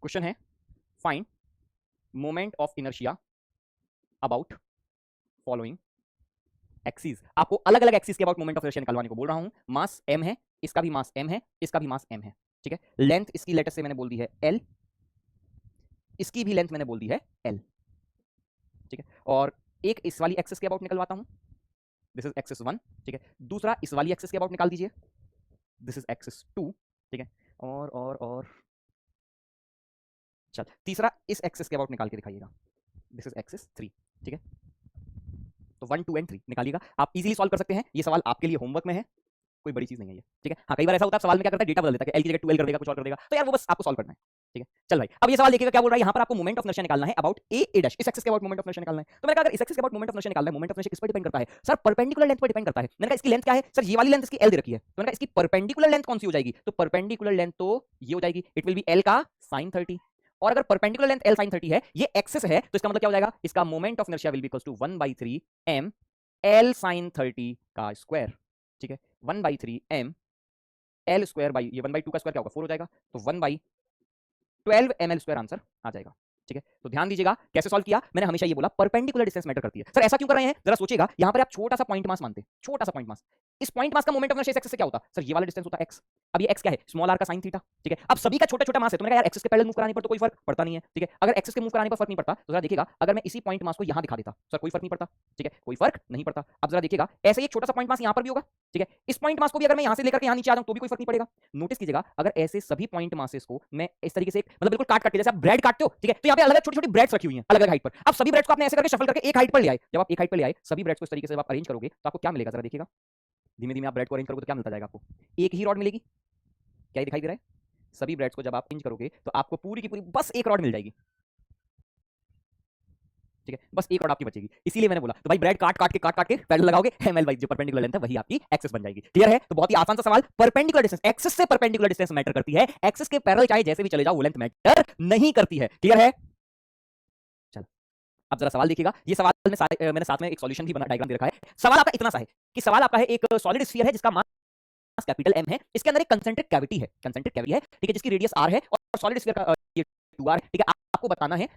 Question है find moment of inertia about following axis. आपको अलग अलग एक्सिस के अबाउट मोमेंट ऑफ इनर्शिया निकलवाने को बोल रहा हूं। मास m है, इसका भी मास m है, इसका भी मास m है, ठीक है। लेंथ इसकी लेटर से मैंने बोल दी है l, इसकी भी लेंथ मैंने बोल दी है l, ठीक है। और एक इस वाली एक्सिस के अबाउट निकलवाता हूं, दिस इज एक्सिस 1, ठीक है। दूसरा इस वाली एक्सिस के अबाउट निकाल दीजिए, दिस इज एक्सिस 2, ठीक है। और चल तीसरा इस एक्सिस के अबाउट निकाल के दिखाइएगा, दिस इज एक्सिस 3, ठीक है। तो 1 2 एंड 3 निकालिएगा। आप इजीली सॉल्व कर सकते हैं, ये सवाल आपके लिए होमवर्क में है, कोई बड़ी चीज नहीं है ये, ठीक है। हाँ, कई बार ऐसा होता है सवाल में क्या करता है, डेटा बदल देता है कि एल की जगह 2l कर देगा, कुछ और कर देगा, तो यार वो बस आपको सॉल्व करना है, ठीक है। चल भाई, अब ये सवाल देखिएगा क्या बोल रहा है, यहाँ पर आपको मोमेंट ऑफ इनर्शिया निकालना है अबाउट ए डैश, इस एक्सिस के अबाउट मोमेंट ऑफ इनर्शिया निकालना है। तो मैंने कहा अगर इस एक्सिस के अबाउट मोमेंट ऑफ इनर्शिया निकालना है, मोमेंट ऑफ इनर्शिया किस पर डिपेंड करता है सर, परपेंडिकुलर लेंथ पर डिपेंड करता है। मैंने कहा इसकी लेंथ क्या है सर, ये वाली लेंथ इसकी एल दे रखी है, तो मैंने कहा इसकी परपेंडिकुलर लेंथ कौन सी हो जाएगी, तो परपेंडिकुलर लेंथ तो ये हो जाएगी, इट विल बी एल का sin 30। और अगर परपेंडिकुलर लेंथ l sin 30 है, ये एक्सिस है, तो इसका मतलब क्या हो जाएगा, इसका moment of inertia will be equals to 1/3 m l sin 30 का स्क्वायर, ठीक है। 1/3 m l स्क्वायर बाई ये 1/2 का स्क्वायर क्या होगा 4 हो जाएगा, तो 1/12 ml स्क्वायर आंसर आ जाएगा, ठीक है। तो ध्यान दीजिएगा कैसे सॉल्व किया, मैंने हमेशा ये बोला परपेंडिकुलर डिस्टेंस मैटर करती है। सर ऐसा क्यों कर रहे हैं, जरा सोचिएगा, यहां पर आप छोटा सा पॉइंट मास मानते हैं, छोटा सा पॉइंट मास, इस पॉइंट मास का मोमेंट ऑफ इनर्शिया इस एक्सिस से क्या होता, सर ये वाला डिस्टेंस होता x। अब ये x क्या है, स्मॉल r का sin थीटा, ठीक है। अब सभी का छोटा छोटा मास है, तो मैंने कहा यार एक्सिस के पैरेलल मूव कराने पर तो कोई फर्क पड़ता नहीं है, ठीक है। अगर एक्सिस के मूव कराने पर फर्क नहीं पड़ता, तो जरा देखिएगा अगर मैं इसी पॉइंट मास को यहां दिखा देता, सर कोई फर्क नहीं पड़ता, ठीक है, कोई फर्क नहीं पड़ता। अब जरा देखिएगा ऐसे ही एक छोटा सा पॉइंट मास यहां पर भी होगा, ठीक है। इस पॉइंट मास को भी अगर मैं यहां से लेकर के यहां नीचे आ जाऊं तो भी कोई फर्क नहीं पड़ेगा। नोटिस कीजिएगा अगर ऐसे सभी पॉइंट मासेस को मैं इस तरीके से मतलब बिल्कुल काट काट के, जैसे आप ब्रेड काटते हो, ठीक है, तो यहाँ पे अलग छोटी छोटी ब्रेड्स रखी हुई हैं अलग अलग हाइट पर। अब सभी ब्रेड्स को आपने ऐसे करके शफल करके एक हाइट पर ले आए, जब आप एक हाइट पर ले आए सभी ब्रेड्स को इस तरीके से जब आप अरेंज करोगे तो आपको क्या मिलेगा, जरा देखिएगा। धीमे धीमे आप ब्रेड को अरेंज करोगे तो क्या मिलता जाएगा आपको, एक ही रॉड मिलेगी, क्या ये दिखाई दे रहा है। सभी ब्रेड्स को जब आप अरेंज करोगे तो आपको पूरी की पूरी बस एक रॉड मिल जाएगी, ठीक है, बस एक रॉड आपकी बचेगी। इसीलिए मैंने बोला तो भाई ब्रेड काट काट के पैरेलल लगाओगे, एमएल बाई जो परपेंडिकुलर लेंथ है वही आपकी एक्सिस बन जाएगी। क्लियर है, तो बहुत ही आसान सा सवाल, परपेंडिकुलर डिस्टेंस, एक्सिस से परपेंडिकुलर डिस्टेंस मैटर करती है, एक्सिस के पैरेलल चाहे जैसे भी चले जाओ वो लेंथ मैटर नहीं करती है। क्लियर है, चल अब जरा सवाल देखिएगा, ये सवाल में मैंने साथ में एक सॉल्यूशन भी बना, डायग्राम दे रखा है। सवाल आपका इतना सा है कि सवाल आपका है एक सॉलिड स्फीयर है जिसका मास कैपिटल एम है, इसके अंदर एक कंसेंट्रिक कैविटी है, कंसेंट्रिक कैविटी है, ठीक है, जिसकी रेडियस आर है और सॉलिड स्फीयर का ये 2r है, ठीक है। आपको बताना है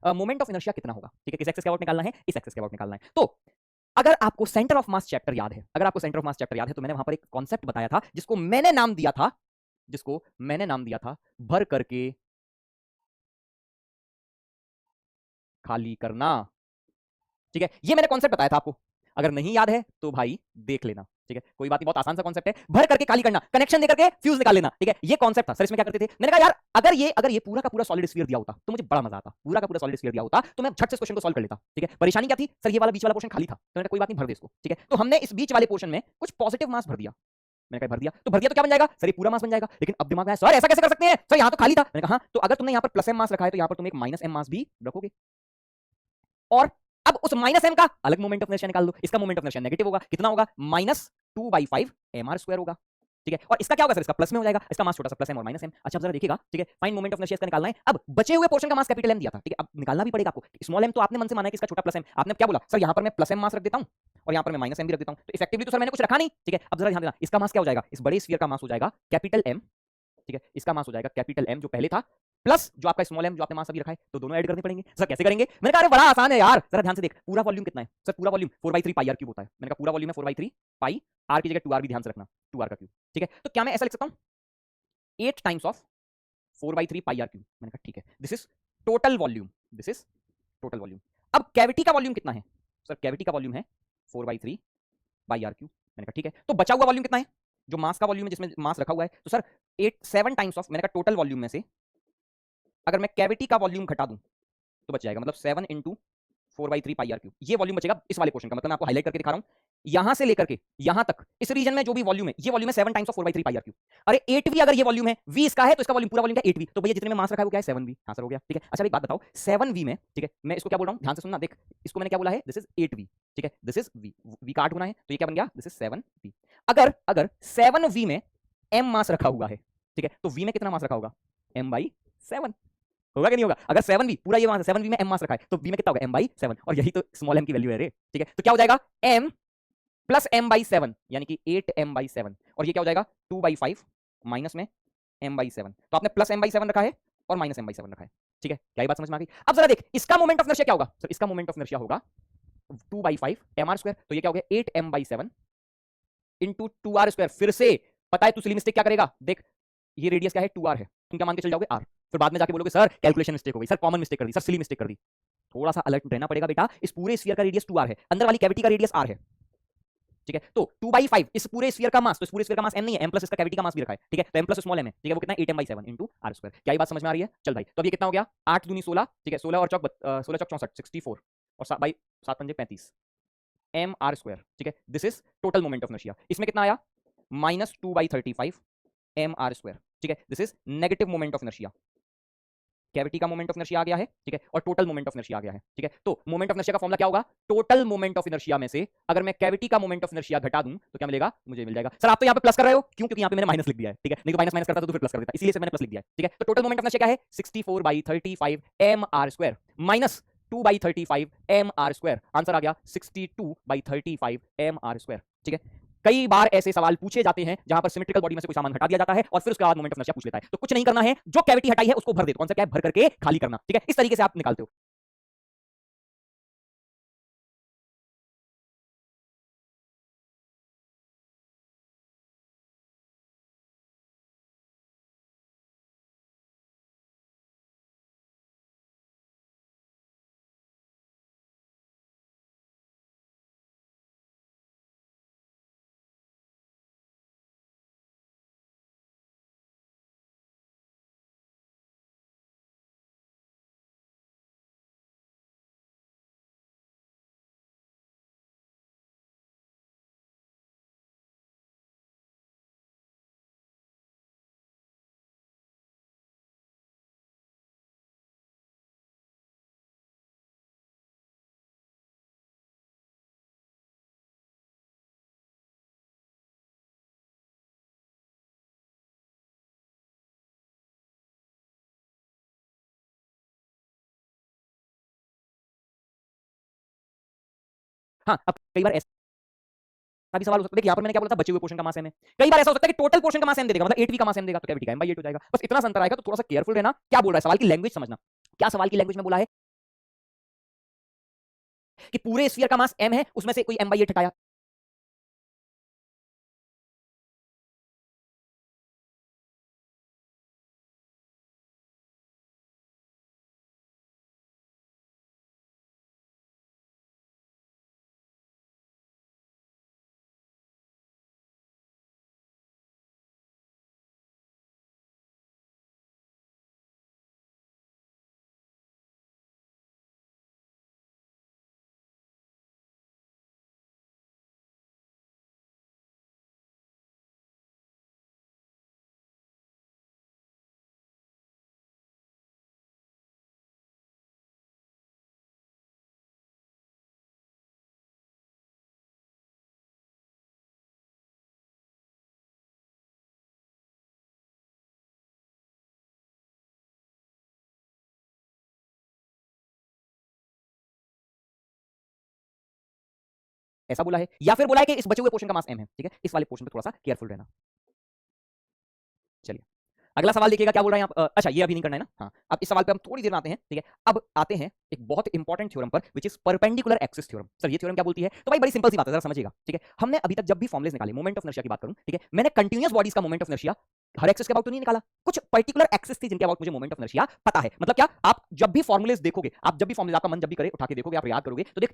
मोमेंट ऑफ इनर्शिया कितना होगा, ठीक है, किस एक्सिस के अबाउट निकालना है, इस एक्सिस के अबाउट निकालना है। तो अगर आपको सेंटर ऑफ मास चैप्टर याद है, अगर आपको सेंटर ऑफ मास चैप्टर याद है, तो मैंने वहां पर एक कॉन्सेप्ट बताया था जिसको मैंने नाम दिया था भर करके खाली करना, ठीक है, ये मैंने कॉन्सेप्ट बताया था आपको। अगर नहीं याद है तो भाई देख लेना, ठीक है, कोई बात नहीं, बहुत आसान सा कॉन्सेप्ट है, भर करके खाली करना, कनेक्शन देकर के फ्यूज निकाल लेना, ठीक है, ये कॉन्सेप्ट था सर। इसमें क्या करते थे, मैंने कहा यार अगर ये पूरा का पूरा सॉलिड स्फीयर दिया होता तो मुझे बड़ा मजा आता, पूरा का पूरा सॉलिड स्फीयर दिया होता तो मैं झट से इस क्वेश्चन को सॉल्व कर लेता, ठीक है। परेशानी क्या थी सर, ये वाला बीच वाला पोर्शन खाली था, तो मैंने कोई बात नहीं, भर दे इसको, ठीक है। तो हमने इस बीच वाले पोर्शन में कुछ पॉजिटिव मास भर दिया, मैंने कहा भर दिया तो क्या बन जाएगा सर, ये पूरा मास बन जाएगा। लेकिन अब दिमाग में सर ऐसा कैसे कर सकते हैं, सर यहाँ तो खाली था। मैंने कहा हाँ, तो अगर तुमने यहाँ पर प्लस एम मास रखा है तो यहाँ पर तुम एक माइनस एम मास भी रखोगे, और अब उस माइनस एम का अलग मोमेंट ऑफ इनर्शिया निकाल दो, इसका मोमेंट ऑफ इनर्शिया नेगेटिव होगा, कितना होगा, -2/5 mr² होगा, ठीक है। और इसका क्या होगा सर, इसका प्लस में हो जाएगा, इसका मास छोटा सा प्लस एम और माइनस एम। अच्छा अब जरा देखिएगा, ठीक है, फाइंड मोमेंट ऑफ इनर्शिया इसका निकालना है। अब बचे हुए पोर्शन का मास कैपिटल एम दिया था, ठीक है, अब निकालना भी पड़ेगा आपको। स्मॉल एम तो आपने मन से माना है कि इसका छोटा प्लस एम, आपने क्या बोला सर यहाँ पर मैं प्लस एम मास रख देता हूँ और यहाँ पर मैं माइनस एम भी रख देता हूँ, तो इफेक्टिवली तो सर मैंने कुछ रखा नहीं, ठीक है। अब जरा ध्यान देना, इसका मास क्या हो जाएगा, इस बड़े स्फीयर का मास हो जाएगा कैपिटल एम, ठीक है, इसका मास हो जाएगा कैपिटल एम जो पहले था, प्लस जो आपका स्मॉल एम जो आपने मास अभी रखा है, तो दोनों ऐड करने पड़ेंगे। सर कैसे करेंगे, मैंने कहा अरे बड़ा आसान है यार, जरा ध्यान से देख, पूरा वॉल्यूम कितना है सर, पूरा वॉल्यूम 4/3 पाई आर क्यूब होता है। मैंने कहा पूरा वॉल्यूम है 4/3 पाई, आर की जगह 2r भी ध्यान से रखना, 2r का क्यूब, ठीक है। तो क्या मैं ऐसा लिख सकता हूं 8 times of 4/3 pi r cube. मैंने कहा ठीक है, this is total volume, this is total volume. अब कैविटी का वॉल्यूम कितना है सर, कैविटी का वॉल्यूम है 4/3 पाई आर क्यूब। मैंने कहा ठीक है, तो बचा हुआ वॉल्यूम कितना है, जो मास का वॉल्यूम है जिसमें मास रखा हुआ है, तो सर 7 टाइम्स ऑफ, मैंने कहा टोटल वॉल्यूम में से अगर मैं कैविटी का वॉल्यूम घटा दूं तो बच जाएगा, मतलब 7 इंटू 4/3 पाई आर क्यूब, ये वॉल्यूम बचेगा इस वाले पोर्शन का। मतलब मैं आपको हाईलाइट करके दिखा रहा हूं, यहां से लेकर के यहां तक इस रीजन में जो भी वॉल्यूम है, ये वॉल्यूम है 7 times of 4/3 pi r cube. अरे 8v अगर ये वॉल्यूम है, v इसका है तो इसका वॉल्यूम पूरा वॉल्यूम क्या 8v, तो भैया जितने में मास रखा है वो क्या है 7v, आंसर हो गया, ठीक है। अच्छा एक बात बताओ 7v में, ठीक है, मैं इसको क्या बोल रहा हूं ध्यान से सुनना, देख इसको मैंने क्या बोला है, दिस इज 8v, ठीक है, दिस इज v, v का 8 गुना है तो ये क्या बन गया, दिस इज 7v। अगर 7v में m मास रखा हुआ है, ठीक है, तो v में कितना मास रखा होगा, m/7 होगा कि नहीं होगा। अगर 7v पूरा ये मास है, 7v में m मास रखा है तो v में कितना होगा m/7, और यही तो स्मॉल m की वैल्यू है रे, ठीक है। तो क्या हो जाएगा m प्लस m/7 यानी कि 8m/7, और ये क्या हो जाएगा 2/5 माइनस में m/7, तो आपने प्लस m/7 रखा है और माइनस m/7 रखा है, ठीक है, क्या ये बात समझ में आ गई। अब जरा देख इसका मोमेंट ऑफ इनर्शिया क्या होगा, तो इसका मोमेंट ऑफ इनर्शिया होगा 2/5 mr², तो ये क्या हो गया 8m/7 इंटू 2r²। फिर से पता है तू सिली मिस्टेक क्या करेगा, देख ये रेडियस क्या है 2r है, तुम क्या मान के चल जाओगे r, फिर बाद में जाके बोलोगे सर कैलकुलेशन मिस्टेक हो गई, सर कॉमन मिस्टेक कर दी, सर सिली मिस्टेक कर दी। थोड़ा सा अलर्ट रहना पड़ेगा बेटा, इस पूरे स्फीयर का रेडियस 2r है, अंदर वाली कैविटी का रेडियस r है, ठीक है। तो 2/5 इस पूरे स्फीयर का मास, तो इस पूरे स्फीयर का मास m नहीं है, m प्लस इसका कैविटी का मास भी रखा है, ठीक है, तो m प्लस स्मॉल m है, ठीक है, वो कितना है 8m/7 इंटू r²। क्या ये बात समझ में आ रही है, चल भाई, तो अब ये कितना हो गया 8 दूनी 16, ठीक है, 16 और चौक 16 चौक 64 64 और 7 पंजे 35 mr², ठीक है, this is total moment of inertia. इसमें कितना आया -2/35 mr², ठीक है, this is negative moment of inertia. Cavity का मोमेंट ऑफ इनर्शिया आ गया है, ठीक है, और टोटल मोमेंट ऑफ इनर्शिया आ गया है, ठीक है। तो मोमेंट ऑफ इनर्शिया का फॉर्मूला क्या होगा, टोटल मोमेंट ऑफ इनर्शिया में से अगर मैं कैविटी का मोमेंट ऑफ इनर्शिया घटा दूं तो क्या मिलेगा, मुझे मिल जाएगा। सर आप तो यहाँ पे प्लस कर रहे हो, क्यों, क्योंकि यहाँ पे मैंने माइनस लिख दिया है, ठीक है, नहीं तो माइनस माइनस करता तो फिर प्लस कर देता, इसीलिए से मैंने प्लस लिख दिया है, ठीक है। तो टोटल मोमेंट ऑफ इनर्शिया क्या है 64/35 mr² माइनस 2/35 mr², आंसर आ गया 62/35 mr², ठीक है। कई बार ऐसे सवाल पूछे जाते हैं जहां पर सिमेट्रिकल बॉडी में से कोई सामान हटा दिया जाता है और फिर उसके बाद मोमेंट ऑफ इनर्शिया पूछ लेता है, तो कुछ नहीं करना है, जो कैविटी हटाई है उसको भर दे, कौन सा क्या है, भर करके खाली करना, ठीक है, इस तरीके से आप निकालते हो। हाँ, अब कई बार ऐसा भी सवाल हो सकता है, यहाँ पर मैंने क्या बोला था, बचे हुए पोर्शन का मास m है, कई बार ऐसा हो सकता है कि टोटल पोर्शन का मास m दे देगा, मतलब 8v का मास m देगा, तो कैविटी का m/8 हो जाएगा। बस इतना सा अंतर आएगा, तो थोड़ा सा केयरफुल रहना, क्या बोल रहा है सवाल की लैंग्वेज समझना, क्या सवाल की लैंग्वेज में बोला है, कि पूरे स्फीयर का मास m है, उसमें से कोई m/8 हटाया, ऐसा बोला है, या फिर बोला है कि इस बचे हुए पोर्शन का मास m है, ठीक है। इस वाले पोर्शन पे थोड़ा सा केयरफुल रहना। चलिए अगला सवाल देखिएगा क्या बोल रहे हैं आप। अच्छा ये अभी नहीं करना है ना, हाँ अब इस सवाल पे हम थोड़ी देर में आते हैं, ठीक है। अब आते हैं एक बहुत इंपॉर्टेंट थ्योरम पर, which is perpendicular axis theorem. Sir ये थ्योरम क्या बोलती है? तो भाई बड़ी सिंपल सी बात है, जरा समझिएगा, ठीक है। हमने अभी तक जब भी फॉर्मुलेस निकाले, मोमेंट ऑफ इनर्शिया की बात करूं, ठीक है, मैंने कंटिन्यूअस बॉडीज का moment of inertia her axis के अबाउट तो नहीं निकाला, कुछ पर्टिकुलर एक्सिस थी जिनके अबाउट मुझे मोमेंट ऑफ इनर्शिया पता है। मतलब क्या, आप जब भी फॉर्मुलेस देखोगे, आप जब भी फॉर्मुलेस, आपका मन जब भी करे उठा के देखोगे, आप याद करोगे, तो देख